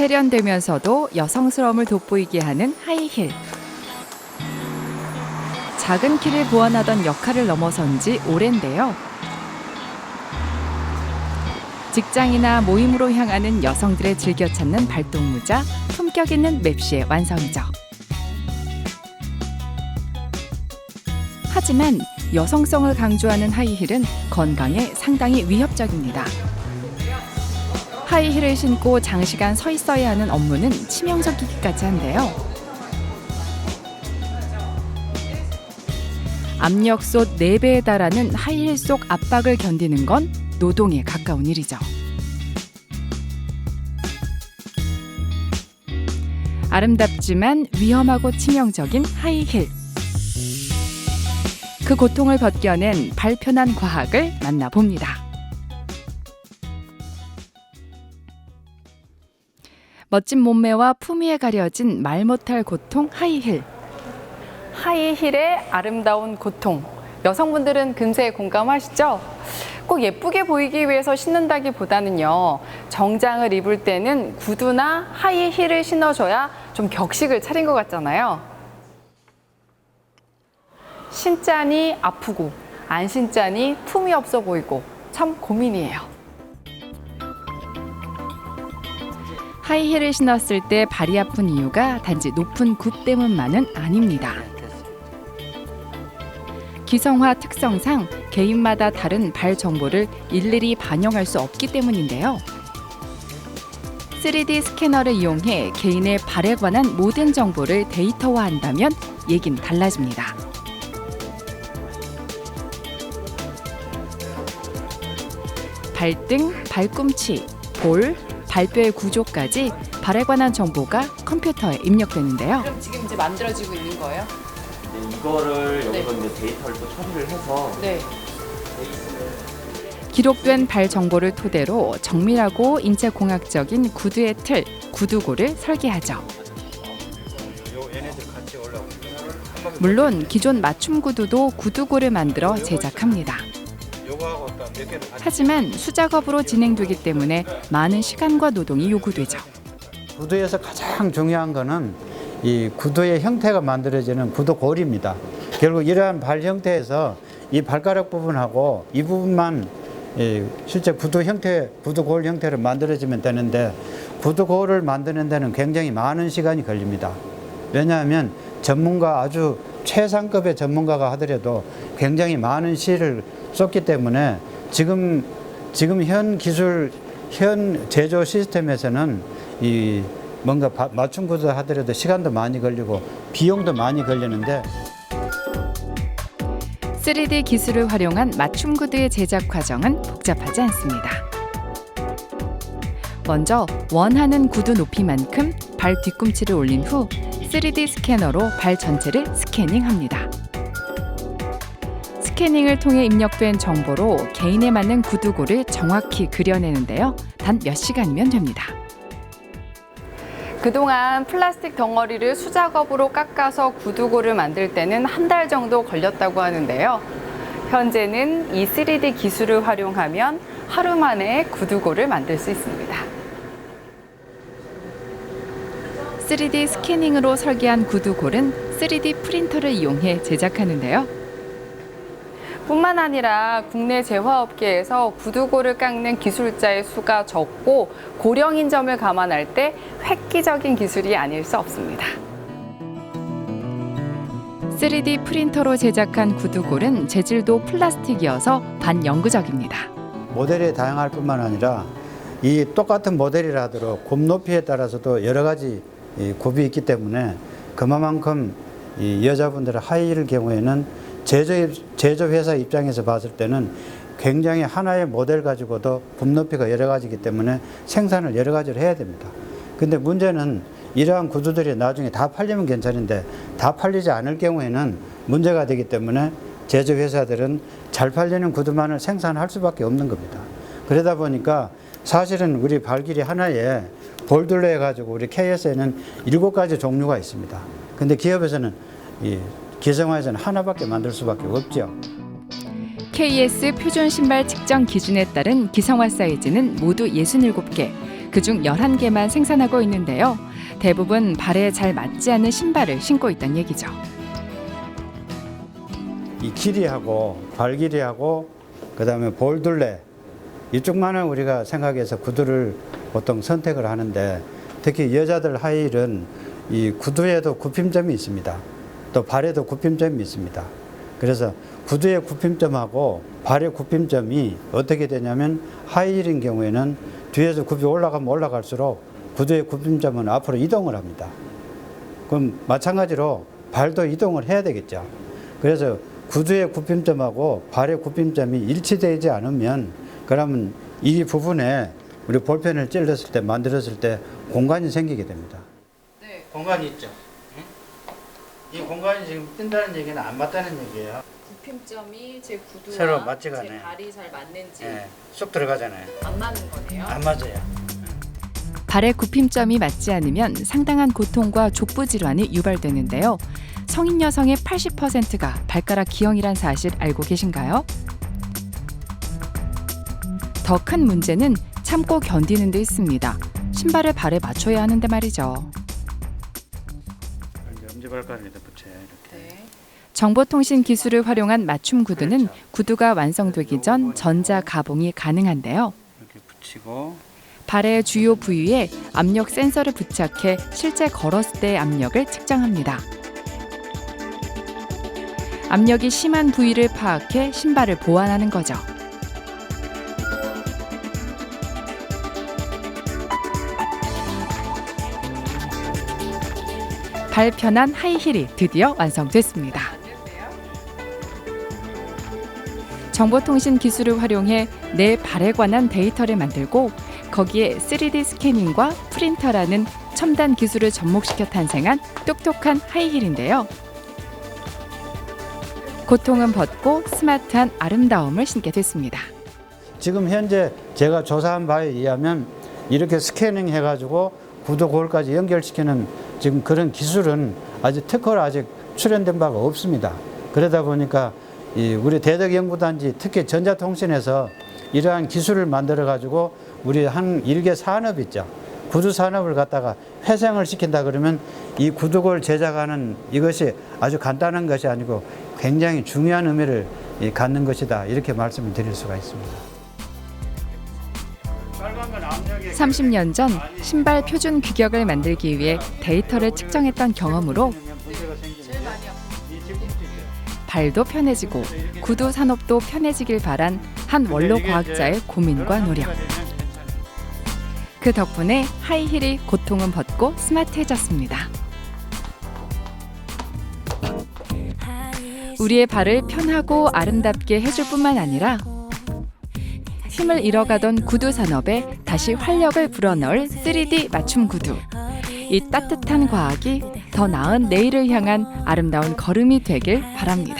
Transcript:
세련되면서도 여성스러움을 돋보이게 하는 하이힐. 작은 키를 보완하던 역할을 넘어선 지 오랜데요. 직장이나 모임으로 향하는 여성들의 즐겨 찾는 발동무자, 품격 있는 맵시의 완성이죠. 하지만 여성성을 강조하는 하이힐은 건강에 상당히 위협적입니다. 하이힐을 신고 장시간 서 있어야 하는 업무는 치명적이기까지 한데요. 압력솥 4배에 달하는 하이힐 속 압박을 견디는 건 노동에 가까운 일이죠. 아름답지만 위험하고 치명적인 하이힐. 그 고통을 벗겨낸 발편한 과학을 만나봅니다. 멋진 몸매와 품위에 가려진 말 못할 고통 하이힐. 하이힐의 아름다운 고통. 여성분들은 금세 공감하시죠? 꼭 예쁘게 보이기 위해서 신는다기보다는요. 정장을 입을 때는 구두나 하이힐을 신어줘야 좀 격식을 차린 것 같잖아요. 신자니 아프고 안 신자니 품이 없어 보이고 참 고민이에요. 하이힐을 신었을 때 발이 아픈 이유가 단지 높은 굽 때문만은 아닙니다. 기성화 특성상 개인마다 다른 발 정보를 일일이 반영할 수 없기 때문인데요. 3D 스캐너를 이용해 개인의 발에 관한 모든 정보를 데이터화한다면 얘긴 달라집니다. 발등, 발꿈치, 볼, 발뼈의 구조까지 발에 관한 정보가 컴퓨터에 입력되는데요. 그럼 지금 이제 만들어지고 있는 거예요? 네, 이거를 여기서 이제 데이터를 또 처리를 해서 네. 기록된 발 정보를 토대로 정밀하고 인체공학적인 구두의 틀, 구두고를 설계하죠. 물론 기존 맞춤 구두도 구두고를 만들어 제작합니다. 하지만 수작업으로 진행되기 때문에 많은 시간과 노동이 요구되죠. 구두에서 가장 중요한 거는 이 구두의 형태가 만들어지는 구두골입니다. 결국 이러한 발 형태에서 이 발가락 부분하고 이 부분만 실제 구두 형태, 구두골 형태로 만들어지면 되는데 구두골을 만드는 데는 굉장히 많은 시간이 걸립니다. 왜냐하면 전문가, 아주 최상급의 전문가가 하더라도 굉장히 많은 시를 쏟기 때문에 지금 현 기술, 현 제조 시스템에서는 이 뭔가 맞춤 구두 하더라도 시간도 많이 걸리고 비용도 많이 걸리는데 3D 기술을 활용한 맞춤 구두의 제작 과정은 복잡하지 않습니다. 먼저 원하는 구두 높이만큼 발 뒤꿈치를 올린 후 3D 스캐너로 발 전체를 스캐닝합니다. 스캐닝을 통해 입력된 정보로 개인에 맞는 구두골을 정확히 그려내는데요. 단 몇 시간이면 됩니다. 그동안 플라스틱 덩어리를 수작업으로 깎아서 구두고를 만들 때는 한 달 정도 걸렸다고 하는데요. 현재는 이 3D 기술을 활용하면 하루 만에 구두고를 만들 수 있습니다. 3D 스캐닝으로 설계한 구두골은 3D 프린터를 이용해 제작하는데요. 뿐만 아니라 국내 재화업계에서 구두고를 깎는 기술자의 수가 적고 고령인 점을 감안할 때 획기적인 기술이 아닐 수 없습니다. 3D 프린터로 제작한 구두골은 재질도 플라스틱이어서 반영구적입니다. 모델이 다양할 뿐만 아니라 이 똑같은 모델이라 하더라도 굽 높이에 따라서도 여러 가지 굽이 있기 때문에 그만큼 이 여자분들의 하이힐 경우에는 제조 회사 입장에서 봤을 때는 굉장히 하나의 모델 가지고도 굽 높이가 여러 가지이기 때문에 생산을 여러 가지를 해야 됩니다. 근데 문제는 이러한 구두들이 나중에 다 팔리면 괜찮은데 다 팔리지 않을 경우에는 문제가 되기 때문에 제조 회사들은 잘 팔리는 구두만을 생산할 수밖에 없는 겁니다. 그러다 보니까 사실은 우리 발길이 하나에 볼들로 해가지고 우리 KS에는 7가지 종류가 있습니다. 근데 기업에서는 기성화에서는 하나밖에 만들 수밖에 없죠. KS 표준 신발 측정 기준에 따른 기성화 사이즈는 모두 67개, 그중 11개만 생산하고 있는데요. 대부분 발에 잘 맞지 않는 신발을 신고 있다는 얘기죠. 이 길이하고 발 길이하고 그다음에 볼둘레 이쪽만을 우리가 생각해서 구두를 보통 선택을 하는데 특히 여자들 하이힐은 이 구두에도 굽힘점이 있습니다. 또 발에도 굽힘점이 있습니다. 그래서 구두의 굽힘점하고 발의 굽힘점이 어떻게 되냐면 하이힐인 경우에는 뒤에서 굽이 올라가면 올라갈수록 구두의 굽힘점은 앞으로 이동을 합니다. 그럼 마찬가지로 발도 이동을 해야 되겠죠. 그래서 구두의 굽힘점하고 발의 굽힘점이 일치되지 않으면 그러면 이 부분에 우리 볼펜을 찔렀을 때 만들었을 때 공간이 생기게 됩니다. 네. 공간이 있죠. 이 공간이 지금 뜬다는 얘기는 안 맞다는 얘기예요. 굽힘점이 제 구두와 서로 맞지가 제 않아요. 발이 잘 맞는지 쑥 들어가잖아요. 안 맞는 거네요. 안 맞아요. 발의 굽힘점이 맞지 않으면 상당한 고통과 족부 질환이 유발되는데요. 성인 여성의 80%가 발가락 기형이란 사실 알고 계신가요? 더 큰 문제는 참고 견디는 데 있습니다. 신발을 발에 맞춰야 하는데 말이죠. 이제 엄지발가락에다 붙여요. 이렇게. 네. 정보통신 기술을 활용한 맞춤 구두는 구두가 완성되기 전 전자 가봉이 가능한데요. 이렇게 붙이고 발의 주요 부위에 압력 센서를 부착해 실제 걸었을 때의 압력을 측정합니다. 압력이 심한 부위를 파악해 신발을 보완하는 거죠. 발 편한 하이힐이 드디어 완성됐습니다. 정보통신 기술을 활용해 내 발에 관한 데이터를 만들고 거기에 3D 스캐닝과 프린터라는 첨단 기술을 접목시켜 탄생한 똑똑한 하이힐인데요. 고통은 벗고 스마트한 아름다움을 신게 됐습니다. 지금 현재 제가 조사한 바에 의하면 이렇게 스캐닝 해가지고 구두 골까지 연결시키는 지금 그런 기술은 아직 특허를 아직 출연된 바가 없습니다. 그러다 보니까 우리 대덕연구단지 특히 전자통신에서 이러한 기술을 만들어 가지고 우리 한 일개 산업 있죠. 구두 산업을 갖다가 회생을 시킨다 그러면 이 구두골 제작하는 이것이 아주 간단한 것이 아니고 굉장히 중요한 의미를 갖는 것이다. 이렇게 말씀을 드릴 수가 있습니다. 30년 전 신발 표준 규격을 만들기 위해 데이터를 측정했던 경험으로 발도 편해지고 구두 산업도 편해지길 바란 한 원로 과학자의 고민과 노력. 그 덕분에 하이힐이 고통은 벗고 스마트해졌습니다. 우리의 발을 편하고 아름답게 해줄 뿐만 아니라 힘을 잃어가던 구두 산업에 다시 활력을 불어넣을 3D 맞춤 구두. 이 따뜻한 과학이 더 나은 내일을 향한 아름다운 걸음이 되길 바랍니다.